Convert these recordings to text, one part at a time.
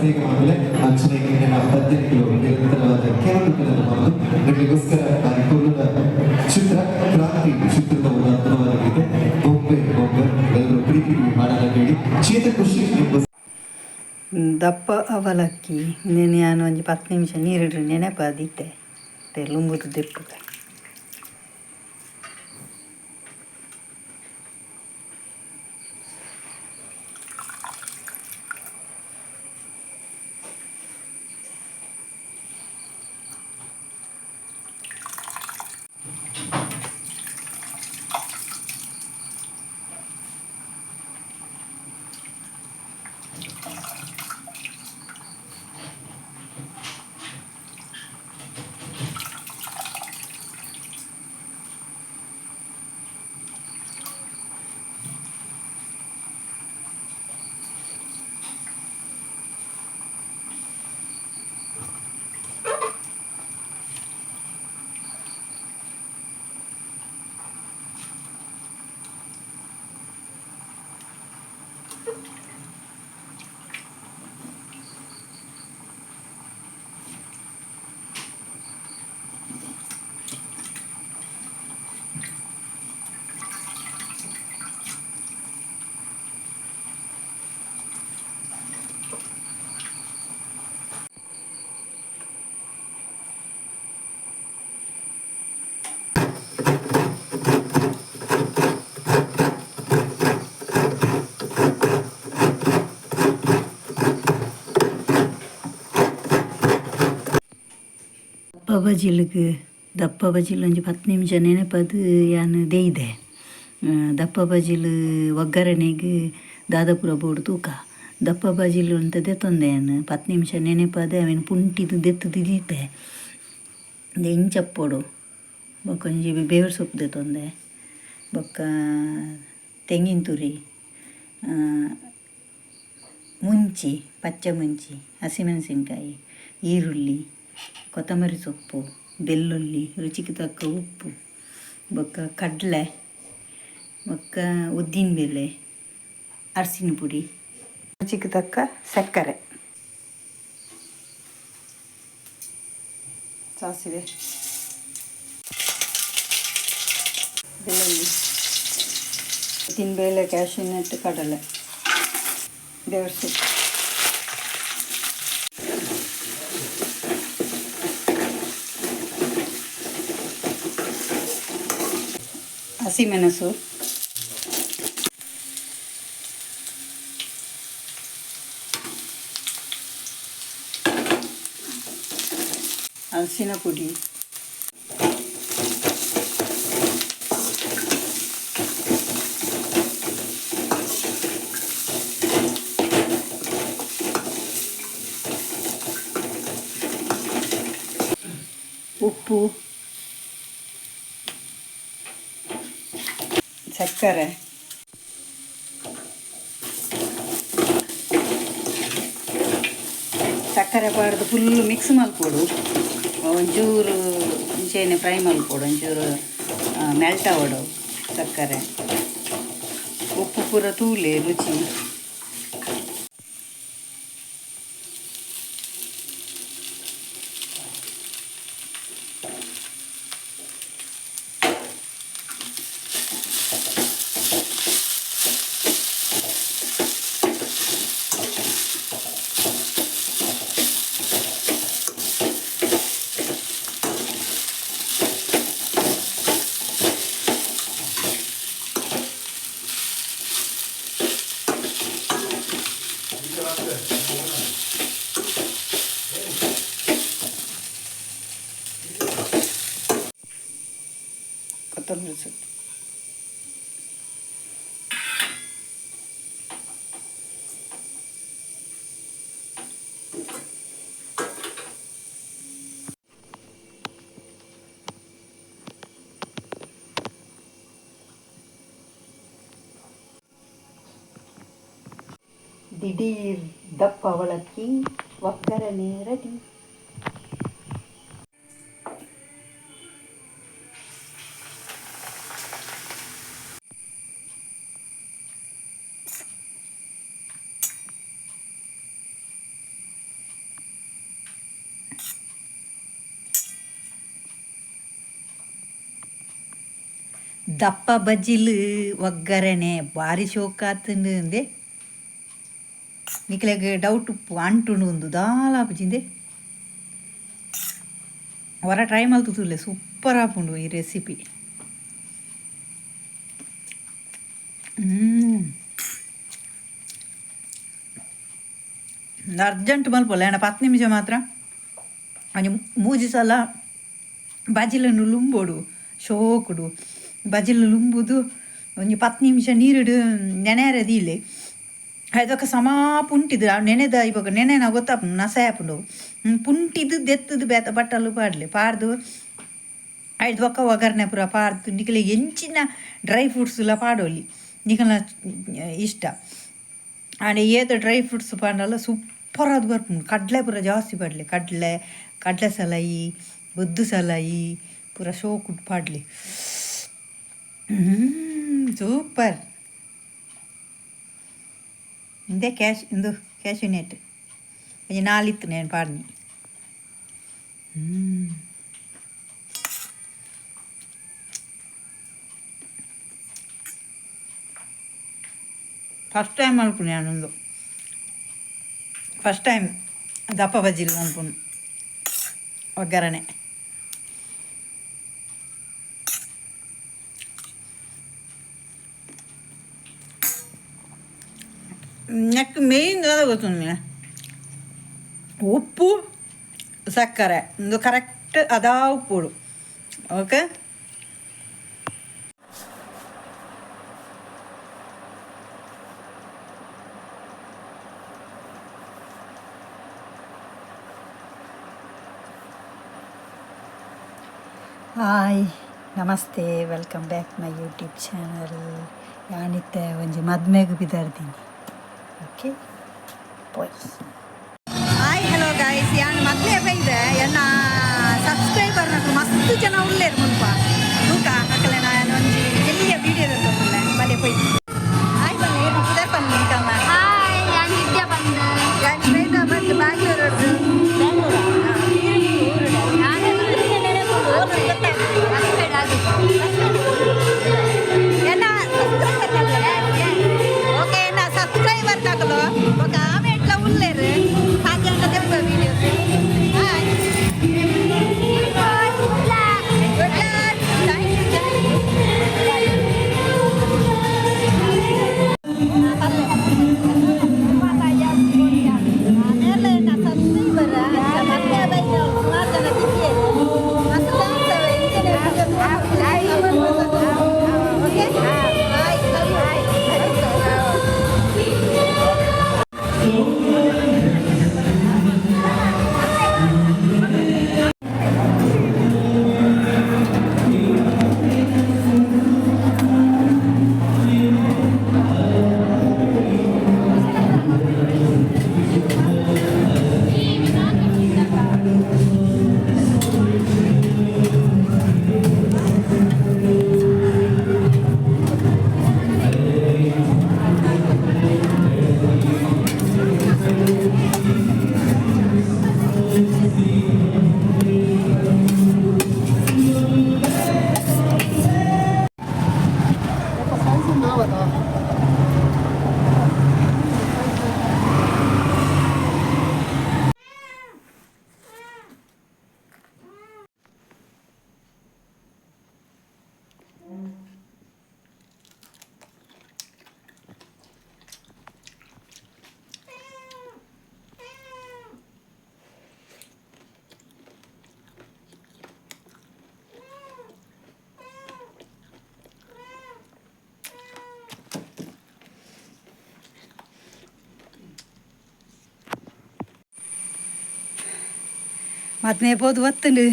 ಅನೇಕ ಆಮೇಲೆ ಅಂಚನೆಗೆ ನಾವು 18 ನಿರಂತರವಾದ ಕೆಲವು ಮಾಡಿ ನಮಗೋಸ್ಕರ ಕಾರ್ಯಕ್ರಮದ ಚಿತ್ರ ಕ್ರಾಂತಿ ಚಿತ್ರದ ಒಂದು ಅದ್ಭುತವಾದ ಗೀತೆ ಬೊಂಬೆ ಬೊಂಬೆ ಎಲ್ಲರೂ ಪ್ರೀತಿ ಮಾಡದ ಹೇಳಿ ಚೇತ ಖುಷಿ ದಪ್ಪ ಅವಲಕ್ಕಿ ಇನ್ನೇನು ನಾನು ಒಂದು 10 ನಿಮಿಷ ನೀರಿಡ್ರಿ ನೆನೆಪಾದಿತ್ತೆ ಲುಂಗುದು ದೆಪ್ಪಗೆ ದಪ್ಪ ಬಜಿಲು ಒಂಜಿ 10 ನಿಮಿಷ ನೆನಪದು ಯಾನು ದೇಯ್ದೆ ದಪ್ಪ ಬಜಿಲು ಒಗ್ಗರಣೆಗೆ ದಾದಾಪುರ ಬೋಡು ತೂಕ ದಪ್ಪ ಬಜಿಲು ಅಂತ ದೆತ್ತೊಂದೆ ಯಾನು 10 ನಿಮಿಷ ನೆನಪದೆ ಅವೇನು ಪುಂಟಿದು ದೆತ್ತು ದಿದೀತೆ ಇಂಚಪ್ಪೊಡು ಬೊಕ್ಕ ಒಂಜಿ ಬೇವಿನ ಸೊಪ್ಪು ದೆತ್ತೊಂದೆ ಬೊಕ್ಕ ತೆಂಗಿನ ತುರಿ ಮುಂಚಿ ಪಚ್ಚ ಮುಂಚಿ ಹಸಿಮೆಣಸಿನ್ಕಾಯಿ ಈರುಳ್ಳಿ ಕೊತ್ತಂಬರಿ ಸೊಪ್ಪು ಬೆಳ್ಳುಳ್ಳಿ ರುಚಿಗೆ ತಕ್ಕ ಉಪ್ಪು ಬೊಕ್ಕ ಕಡಲೆ ಬೊಕ್ಕ ಉದ್ದಿನಬೇಳೆ ಅರಸಿನ ಪುಡಿ ರುಚಿಗೆ ತಕ್ಕ ಸಕ್ಕರೆ ಸಾಸಿವೆ ಬೆಳ್ಳುಳ್ಳಿ ಉದ್ದಿನಬೇಳೆ ಕ್ಯಾಶ್ಯೂನಟ್ ಕಡಲೆ ಬೇವಿನ ಸೊಪ್ಪು ಹಸಿಮೆಣಸು ಅರಸಿನ ಪುಡಿ ಉಪ್ಪು ಸಕ್ಕರೆ ಸಕ್ಕರೆ ಪಾಡ್ದು ಫುಲ್ಲು ಮಿಕ್ಸ್ ಮಲ್ಪೊಡು ಒಂಚೂರು ಮುಂಚೆನೆ ಫ್ರೈ ಮಲ್ಪೊಡು ಒಂಚೂರು ಮೆಲ್ಟ್ ಆವಡು ಸಕ್ಕರೆ ಉಪ್ಪು ಪೂರ ತೂಲೆ ರುಚಿ ಕೊತ್ತಂಬರಿ ಸೊಪ್ಪು ದಿಢೀರ್ ದಪ್ಪ ಅವಲಕ್ಕಿ ಒಗ್ಗರಣೆ ರೆಡಿ. ದಪ್ಪ ಬಜ್ಜಿಲು ಒಗ್ಗರಣೆ ಭಾರಿ ಶೋಕಾತಂದು ಅಂದೆ ನಿಕ್ಲೆಗೆ ಡೌಟ್ ಉಪ್ಪು ಅಂಟುಂಡು ಒಂದು ದಾಲ ಬಜ್ಜಿಂದೆ ಹೊರ ಟ್ರೈ ಮಲ್ತುಲೆ ಸೂಪರ್ ಆಪುಂಡು ಈ ರೆಸಿಪಿ. ಅರ್ಜೆಂಟ್ ಮಲ್ಪಲ್ಲ ಏನ 10 ನಿಮಿಷ ಮಾತ್ರ ಅನಿ ಮೂಜಿ ಸಲ ಬಜಿಲನ್ನು ಲುಂಬೋಡು ಶೋಕುಡು ಬಜಿಲು ಲುಂಬುದು ಒಂಜಿ 10 ನಿಮಿಷ ನೀರುಡು ನೆನೆಯರದಿಲ್ಲ ಅದಕ್ಕೆ ಸಮ ಪುಂಟಿದು ನೆನೆದ ಇವಾಗ ನೆನೆನ ಗೊತ್ತಾಪು ನಸೆ ಹಾಪುಂಡು ಪುಂಟಿದು ದೆತ್ತದು ಬೇತ ಬಟ್ಟಲು ಪಾಡ್ದು ಐದು ಒಕ್ಕ ಒಗ್ಗರಣೆ ಪೂರ ಪಾಡ್ದು ನಿಖಲೆ ಎಂಚಿನ ಡ್ರೈ ಫ್ರೂಟ್ಸ್ ಎಲ್ಲ ಪಾಡೋಲಿ ನಿಖಲ ಇಷ್ಟ ಆಂಡ ಏದು ಡ್ರೈ ಫ್ರೂಟ್ಸ್ ಪಾಂಡಲ್ಲ ಸೂಪರ್ ಅದು ಬರ್ಪುಂಡು ಕಡಲೆ ಪೂರ ಜಾಸ್ತಿ ಪಾಡ್ಲಿ ಕಡಲೆ ಸಲಾಯಿ ಬೊದ್ದು ಸಲಾಯಿ ಪೂರ ಶೋಕುಡ್ ಪಾಡ್ಲಿ ಸೂಪರ್. ಇಂದೇ ಕ್ಯಾಶ್ಯೂ ನೆಟ್ ಅದು ನಾಲಿತ್ತು నేను ಪಾಡ್ನಿ. ಫಸ್ಟ್ ಟೈಮ್ ಅನ್ಪುಣಿ ನಾನೊಂದು ಫಸ್ಟ್ ಟೈಮ್ ದಪ್ಪ ಬಜ್ಜಿಲು ಅನ್ಪುಣು ಒಗ್ಗರಣೆ. ನೆಕ್ ಮೇಯ್ನ್ ಗೊತ್ತು ಉಪ್ಪು ಸಕ್ಕರೆ ಒಂದು ಕರೆಕ್ಟ್ ಅದಾ ಉಪ್ಪುಡು ಓಕೆ. ಹಾಯ್ ನಮಸ್ತೆ welcome back my YouTube channel. ಯಾನಿತ್ತೆ ಒಂಜಿ ಮದ್ಮೆಗೆ ಬಿದ್ದಾರ್ದೀನಿ ಓಕೆ ಪೋಯ್. ಹಾಯ್ ಹಲೋ ಗಾಯ್ಸ್ ಯಾನ್ ಮದ್ವೆ ಬೈದೆ ಎನ್ನ ಸಬ್ಸ್ಕ್ರೈಬರ್ నాకు ಮಸ್ತ್ ಜನ ಉಳ್ಳೇರು ಮುಲ್ಪ ತೂಕ ಹಾಕಲೆ ನಾನು ಒಂಜಿ ಎಲ್ಲಿಯ ವೀಡಿಯೋ ತಗೊಂಡೆ ಬಲೆ ಪೋಯ್. ಹಾಯ್ ಬನ್ನಿ ಏನು ಕುದೇ ಬನ್ನಿ ಕಮ್ಮ. ಹಾಯ್ ಯಾನ್ ವಿದ್ಯಾ ಬಂದ ಯಾನ್ ಶ್ವೇತಾ ಬಂದು ಬ್ಯಾಂಗ್ಳೂರು ఓకే నా సబ్స్క్రైబర్ కాకలో ఒక ఆమె ఎట్లా ఉల్లేరు సాధ్యంగా చెప్ప వీడియోస్. ಮದ್ಮೆ ಬೋದು ಒತ್ತುಂಡು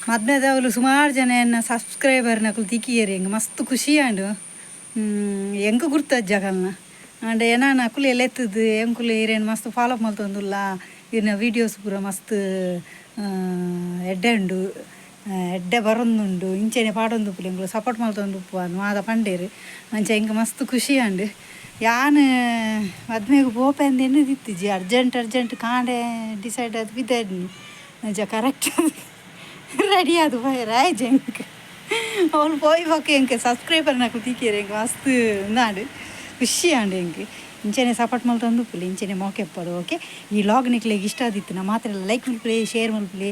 ಮದ್ಮೆದವಲು ಸುಮಾರು ಜನ ಎನ್ನ ಸಬ್ಸ್ಕ್ರೈಬರ್ ನಕಲು ತಿಕ್ಕಿಯರಿ ಹೆಂಗೆ ಮಸ್ತ್ ಖುಷಿ ಆಂಡು ಹೆಂಗೆ ಗುರ್ತದ ಜಗಲ್ನ ಅಂಡ್ ಏನ ನಕುಲು ಎಲೆತ್ತದು ಎಂಕುಲು ಇರೇನು ಮಸ್ತ್ ಫಾಲೋ ಅಪ್ ಮಲ್ತೊಂದುಲ್ಲ ಇರ್ನ ವೀಡಿಯೋಸ್ ಪೂರ ಮಸ್ತ್ ಎಡ್ಡೆ ಉಂಡು ಎಡ್ಡೆ ಬರೊಂದುಂಡು ಇಂಚೆನೆ ಪಾಡೊಂದು ಪುಲಿ ಎಂಕುಲು ಸಪೋರ್ಟ್ ಮಲ್ತೊಂದು ಉಪ್ಪು ಮಾದ ಪಂಡೇರು ಅಂಚೆ ಹೆಂಗೆ ಮಸ್ತ್ ಖುಷಿ ಆಂಡು. ಯಾನು ಮದ್ಮೆಗೆ ಪೋಪೆ ಅಂದ ಎನ್ನದಿತ್ತಿಜಿ ಅರ್ಜೆಂಟ್ ಕಾಂಡೆ ಡಿಸೈಡ್ ಅದು ಬಿದ್ದಾಡ್ನಿ ನಿಜ ಕರೆಕ್ಟ್ ರೆಡಿ ಅದು ರಾಯ್ ಜಂಕ್ ಅವಳು ಪೋಯಿ ಬಾಕಿ ಎಂಗೆ ಸಬ್ಸ್ಕ್ರೈಬರ್ ನಾಕು ತೀಕೇರಿ ಎಂಗೆ ಮಸ್ತ್ ನಾಡು ಖುಷಿ ಆಂಡು ಎಂಗೆ ಇಂಚೆನೆ ಸಪೋರ್ಟ್ ಮಲ್ತು ಅಂದುಪ್ಪಲಿ ಇಂಚೆನೆ ಮೋಕೆ ಎಪ್ಪಡು ಓಕೆ ಈ ಲಾಗ್ ನಿಕ್ಲೆಗೆ ಇಷ್ಟ ಆದಿತ್ತು ನಾ ಮಾತ್ರ ಲೈಕ್ ಮಲ್ಪಲೆ ಶೇರ್ ಮಲ್ಪಲೆ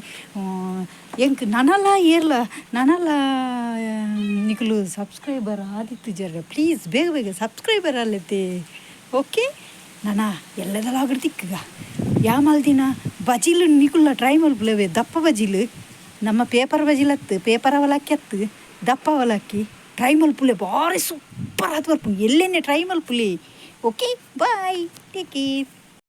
ಎಂಕ್ ನನಲ್ಲ ಏರ್ಲ ನನಲ್ಲ ನಿಕ್ಲು ಸಬ್ಸ್ಕ್ರೈಬರ್ ಆದಿತ್ತು ಜರ ಪ್ಲೀಸ್ ಬೇಗ ಬೇಗ ಸಬ್ಸ್ಕ್ರೈಬರ್ ಅಲ್ಲೈತೆ ಓಕೆ ನಾನ ಎಲ್ಲದ ಲಾಗಡ್ ತಿಕ್ಕಗ ಯಾ ಮಲ್ದಿನ ಬಜಿಲು ನಿಕುಲ್ಲ ಟ್ರೈ ಮಲ್ಪಲೇವೆ ದಪ್ಪ ಬಜಿಲು ನಮ್ಮ ಪೇಪರ್ ಬಜಿಲತ್ತು ಪೇಪರ್ ಅವಲಕ್ಕಿ ಅತ್ತು ದಪ್ಪ ಅವಲಕ್ಕಿ ಟ್ರೈ ಮಲ್ಪುಲೆ ಭಾರಿ ಸೂಪರ್ ಆತು ಬರ್ಪು ಎಲ್ಲೇನೆ ಟ್ರೈ ಮಲ್ಪುಲಿ ಓಕೆ ಬಾಯ್ ಟೇಕ್ ಕೇರ್